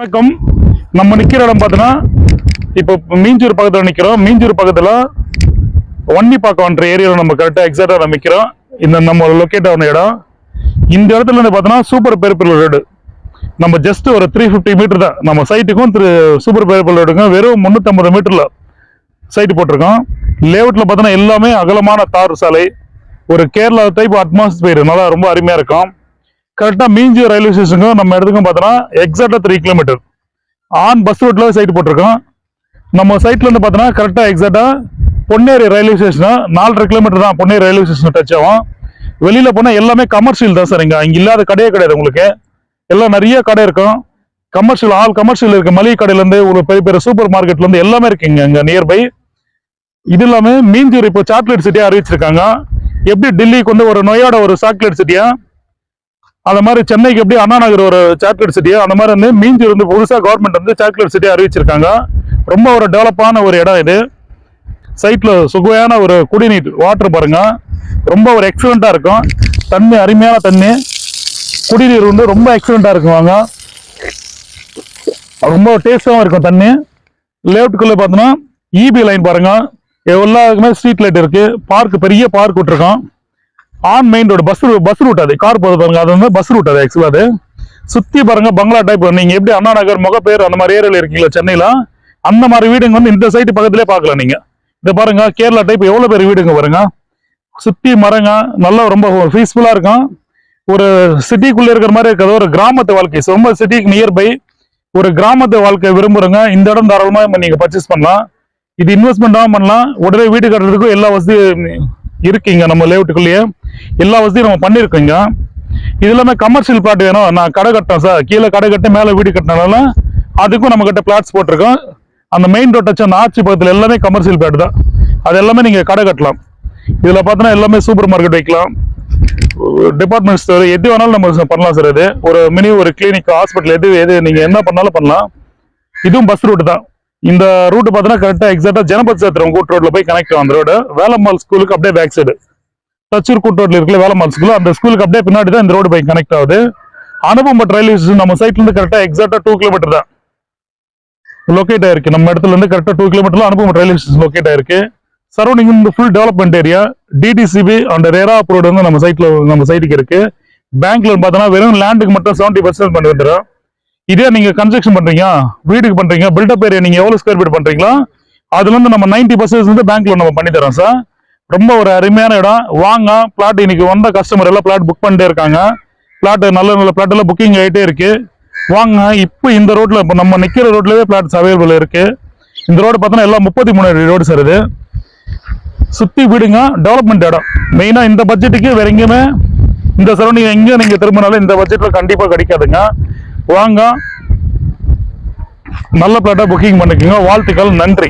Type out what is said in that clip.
வணக்கம். நம்ம நிக்கிற இடம் பார்த்தோன்னா இப்போ மீஞ்சூர் பக்கத்தில் நிற்கிறோம். மீஞ்சூர் பக்கத்தில் வன்னிப்பாக்கம்ன்ற ஏரியாவில் நம்ம கரெக்டாக எக்ஸாக்டாக நம்ம நிற்கிறோம். இந்த நம்ம லொக்கேட் ஆன இடம் இந்த இடத்துல இருந்து பார்த்தோன்னா சூப்பர் பேர்பிள் ரோடு. நம்ம ஜஸ்ட் ஒரு 350 மீட்டர் தான் நம்ம சைட்டுக்கும் சூப்பர் பேர்பிள் ரோடுக்கும் வெறும் 350 மீட்டரில் சைட்டு போட்டிருக்கோம். லேஅவுட்டில் பார்த்தோன்னா எல்லாமே அகலமான தார் சாலை, ஒரு கேரளா டைப் அட்மாஸ்பியர் நல்லா ரொம்ப அருமையாக இருக்கும். கரெக்டாக மீஞ்சூர் ரயில்வே ஸ்டேஷனுக்கும் நம்ம இடத்துக்கும் பார்த்தோன்னா எக்ஸாக்டாக 3 கிலோமீட்டர் ஆன் பஸ் ரோட்டில் சைட் போட்டிருக்கோம். நம்ம சைட்லேருந்து பார்த்தோன்னா கரெக்டாக எக்ஸாக்டாக பொன்னேரி ரயில்வே ஸ்டேஷனு 4.5 கிலோமீட்டர் தான் பொன்னேரி ரயில்வே ஸ்டேஷன் டச் ஆகும். வெளியில் போனால் எல்லாமே கமர்ஷியல் தான் சார். இங்கே இல்லாத கடையே கிடையாது. உங்களுக்கு எல்லாம் நிறைய கடை இருக்கும். கமர்ஷியல் இருக்கு. மளிகை கடையிலேருந்து ஒரு பெரிய பெரிய சூப்பர் மார்க்கெட்லேருந்து எல்லாமே இருக்குங்க இங்கே நியர்பை. இது இல்லாமல் மீஞ்சூர் இப்போ சாக்லேட் சிட்டியாக அறிவிச்சிருக்காங்க. எப்படி டெல்லிக்கு வந்து ஒரு நொயோட ஒரு சாக்லேட் சிட்டியா, அந்த மாதிரி சென்னைக்கு எப்படி அண்ணா நகர் ஒரு சாக்லேட் சிட்டியா, அந்த மாதிரி வந்து மீஞ்சூர் வந்து புதுசாக கவர்மெண்ட் வந்து சாக்லேட் சிட்டியா அறிவிச்சிருக்காங்க. ரொம்ப ஒரு டெவலப்பான ஒரு இடம் இது. சைட்ல சுவையான ஒரு குடிநீர் வாட்டர் பாருங்க, ரொம்ப ஒரு எக்ஸலண்டா இருக்கும். தண்ணி அருமையான தண்ணி, குடிநீர் வந்து ரொம்ப எக்ஸலண்டா இருக்கும். வாங்க, ரொம்ப டேஸ்டாகவும் இருக்கும் தண்ணி. லேஅவுட்டுக்குள்ள பார்த்தோன்னா இபி லைன் பாருங்க, எல்லாருக்குமே ஸ்ட்ரீட் லைட் இருக்கு. பார்க், பெரிய பார்க் விட்டுருக்கோம். On main road bus route, அது கார் போது பாருங்க, அது வந்து பஸ் ரூட். அது ஆக்சுவலா அது சுத்தி பாருங்க பங்களா டைப். நீங்க எப்படி அண்ணா நகர், முகப்பேர் அந்த மாதிரி ஏரியால இருக்கீங்களா சென்னையில, அந்த மாதிரி வீடுங்க வந்து இந்த சைட்டு பக்கத்திலே பார்க்கலாம். நீங்க இதை பாருங்க, கேரளா டைப் எவ்வளவு பேர் வீடுங்க பாருங்க. சுத்தி மரங்க, நல்லா ரொம்ப பீஸ்ஃபுல்லா இருக்கும். ஒரு சிட்டிக்குள்ள இருக்கிற மாதிரி இருக்காது, ஒரு கிராமத்து வாழ்க்கை. ரொம்ப சிட்டிக்கு நியர்பை ஒரு கிராமத்து வாழ்க்கை விரும்புறங்க இந்த இடம் தாராளமா நீங்க பர்ச்சேஸ் பண்ணலாம். இது இன்வெஸ்ட்மெண்ட்டாகவும் பண்ணலாம். உடனே வீடு கட்டுறதுக்கும் எல்லா வசதியும் இருக்குங்க. நம்ம லேஅவுட்டுக்குள்ளேயே எல்லா வசதியும் நம்ம பண்ணிருக்கோங்க. இது எல்லாமே கமர்ஷியல் பிளாட் வேணும், நான் கடை கட்டேன் சார், கீழே கடை கட்டி மேலே வீடு கட்டினால அதுக்கும் நம்ம கிட்ட பிளாட்ஸ் போட்டிருக்கோம். அந்த மெயின் ரோட் வச்சு அந்த ஆட்சி பக்கத்தில் எல்லாமே கமர்ஷியல் பிளாட் தான். அது எல்லாமே நீங்க கடை கட்டலாம். இதுல பார்த்தோன்னா எல்லாமே சூப்பர் மார்க்கெட் வைக்கலாம், டிபார்ட்மெண்ட் ஸ்டோர், எது வேணாலும் நம்ம பண்ணலாம் சார். இது ஒரு மினி ஒரு கிளினிக், ஹாஸ்பிட்டல், எது நீங்க என்ன பண்ணாலும் பண்ணலாம். இதுவும் பஸ் ரூட் தான். இந்த ரூட் பார்த்தோன்னா கரெக்டாக எக்ஸாக்டா ஜனபத் சேத்திரம் கூட் ரோட்ல போய் கனெக்ட் ஆகும். அந்த ரோடு வேலம்மாள் ஸ்கூலுக்கு அப்படியே பேக் சைடு, தச்சூர் கூட் ரோட்ல இருக்குல்ல வேலம்மாள் ஸ்கூல், அந்த ஸ்கூலுக்கு அப்படியே பின்னாடி தான் இந்த ரோடு போய் கனெக்ட் ஆகுது. அனுபவம் ரயில்வே ஸ்டேஷன் நம்ம சைட்ல இருந்து கரெக்டா எக்ஸாக்டா 2 கிலோமீட்டர் தான் லொக்கேட் ஆயிருக்கு. நம்ம இடத்துல இருந்து கரெக்டா 2 கிலோமீட்டர்ல அனுபவம் ரயில்வே ஸ்டேஷன் லொக்கேட் ஆயிருக்கு. சரௌண்டிங் இந்த full development area. DTCP and ரேரா அப்ரூவ்ட் வந்து நம்ம சைட்டுக்கு இருக்கு. பேங்க்ல பார்த்தோன்னா வெறும் லேண்டுக்கு மட்டும் 70% பண்ணி வந்துடும். இதே நீங்க கன்ஸ்ட்ரக்ஷன் பண்றீங்க, வீடுக்கு பண்றீங்க, பில்டப் ஏரியா நீங்க எவ்வளவு ஸ்கொயர் ஃபீட் பண்றீங்களோ அதுல இருந்து நம்ம 90% வந்து பேங்க்ல நம்ம பண்ணி தரோம் சார். ரொம்ப ஒரு அருமையான இடம். வாங்க, பிளாட் இன்னைக்கு வந்த கஸ்டமர் எல்லாம் பிளாட் புக் பண்ணிட்டே இருக்காங்க. பிளாட் நல்ல பிளாட் எல்லாம் புக்கிங் ஆகிட்டே இருக்கு. வாங்க, இப்போ இந்த ரோட்ல, இப்போ நம்ம நிக்கிற ரோட்லயே பிளாட்ஸ் அவைலபிள் இருக்கு. இந்த ரோடு பார்த்தோன்னா எல்லாம் 33 அடி ரோடு சார். இது சுத்தி வீடுங்க, டெவலப்மெண்ட் இடம். மெயினா இந்த பட்ஜெட்டுக்கு வேற எங்கேயுமே இந்த சரௌண்டிங் எங்க நீங்க திரும்பினாலும் இந்த பட்ஜெட்ல கண்டிப்பா கிடைக்காதுங்க. வாங்க, நல்ல பிளாட்டா புக்கிங் பண்ணிக்கோங்க. வாழ்த்துக்கள், நன்றி.